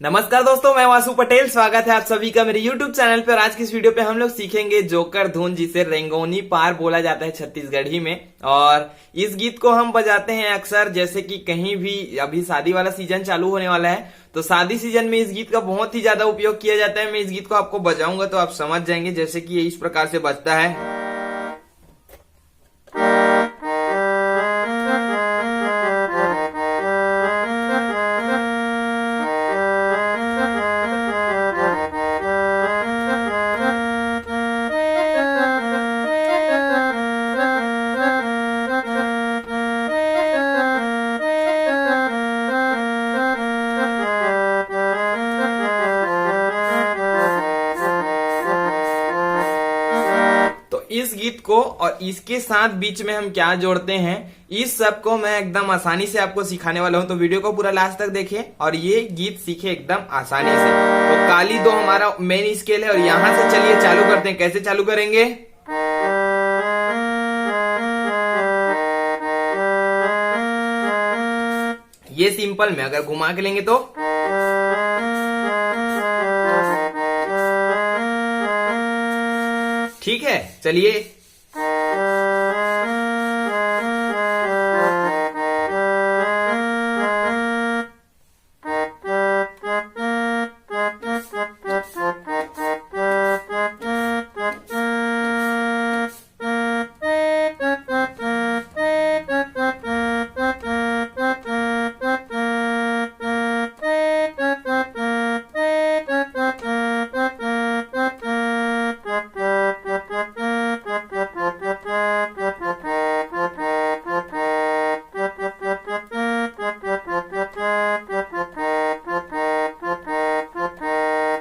नमस्कार दोस्तों, मैं वासु पटेल। स्वागत है आप सभी का मेरे YouTube चैनल पर। आज की इस वीडियो पे हम लोग सीखेंगे जोकर धुन, जिसे रेंगोनी पार बोला जाता है छत्तीसगढ़ी में। और इस गीत को हम बजाते हैं अक्सर, जैसे कि कहीं भी अभी शादी वाला सीजन चालू होने वाला है, तो शादी सीजन में इस गीत का बहुत ही ज्यादा उपयोग किया जाता है। मैं इस गीत को आपको बजाऊंगा तो आप समझ जाएंगे, जैसे कि ये इस प्रकार से बजता है। इस गीत को और इसके साथ बीच में हम क्या जोड़ते हैं, इस सब को मैं एकदम आसानी से आपको सिखाने वाला हूं। तो वीडियो को पूरा लास्ट तक देखें और ये गीत सीखे एकदम आसानी से। तो काली दो हमारा मेन स्केल है और यहां से चलिए चालू करते हैं। कैसे चालू करेंगे? ये सिंपल में अगर घुमा के लेंगे तो ठीक है। चलिए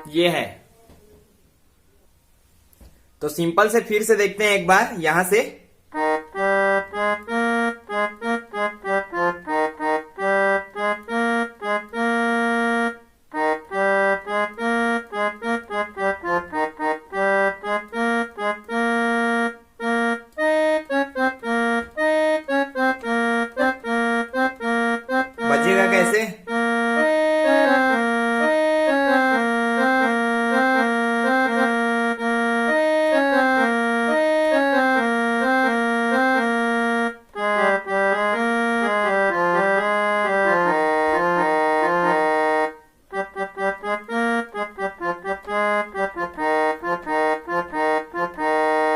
ये है। तो सिंपल से फिर से देखते हैं एक बार यहां से। बजेगा कैसे?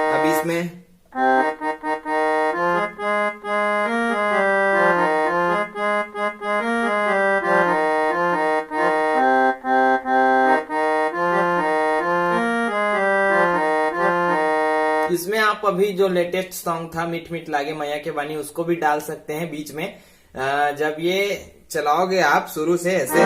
अब इसमें आप अभी जो लेटेस्ट सॉन्ग था मीठ मीठ लागे मैया के बानी, उसको भी डाल सकते हैं बीच में। जब ये चलाओगे आप शुरू से ऐसे,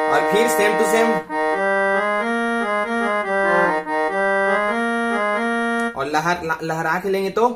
और फिर सेम टू सेम, और लहरा के लेंगे तो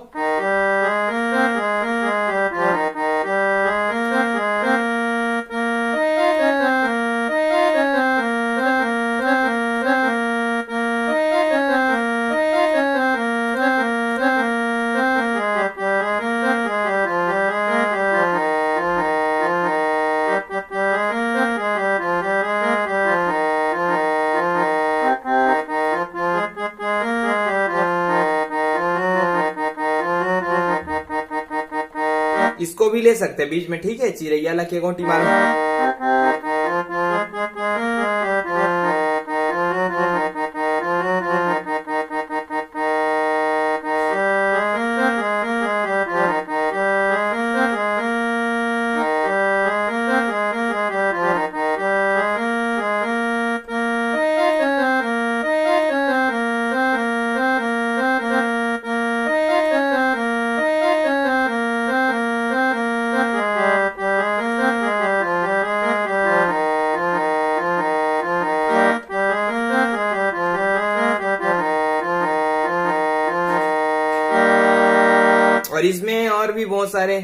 इसको भी ले सकते हैं बीच में। ठीक है, चिरैया लखे गोटी मारो। और इसमें और भी बहुत सारे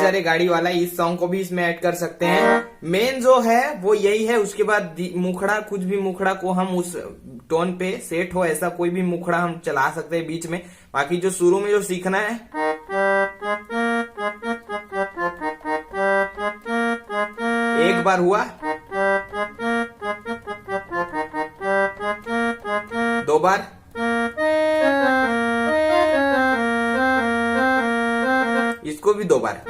अरे गाड़ी वाला, इस सॉन्ग को भी इसमें ऐड कर सकते हैं। मेन जो है वो यही है। उसके बाद मुखड़ा, कुछ भी मुखड़ा को हम उस टोन पे सेट हो ऐसा कोई भी मुखड़ा हम चला सकते हैं बीच में। बाकी जो शुरू में जो सीखना है, एक बार हुआ, दो बार, इसको भी 2 बार,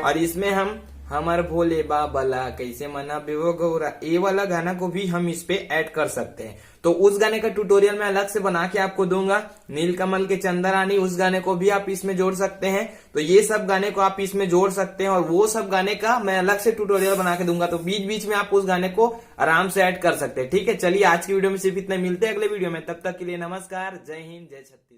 और इसमें हम हमर भोले बाबला कैसे मना बेवो गौरा, ये वाला गाना को भी हम इस पे ऐड कर सकते हैं। तो उस गाने का ट्यूटोरियल मैं अलग से बना के आपको दूंगा। नीलकमल के चंदा रानी, उस गाने को भी आप इसमें जोड़ सकते हैं। तो ये सब गाने को आप इसमें जोड़ सकते हैं और वो सब गाने का मैं अलग से ट्यूटोरियल बना के दूंगा। तो बीच बीच में आप उस गाने को आराम से ऐड कर सकते हैं। ठीक है, चलिए आज की वीडियो में सिर्फ इतना, मिलते हैं अगले वीडियो में। तब तक के लिए नमस्कार, जय हिंद, जय छत्तीसगढ़।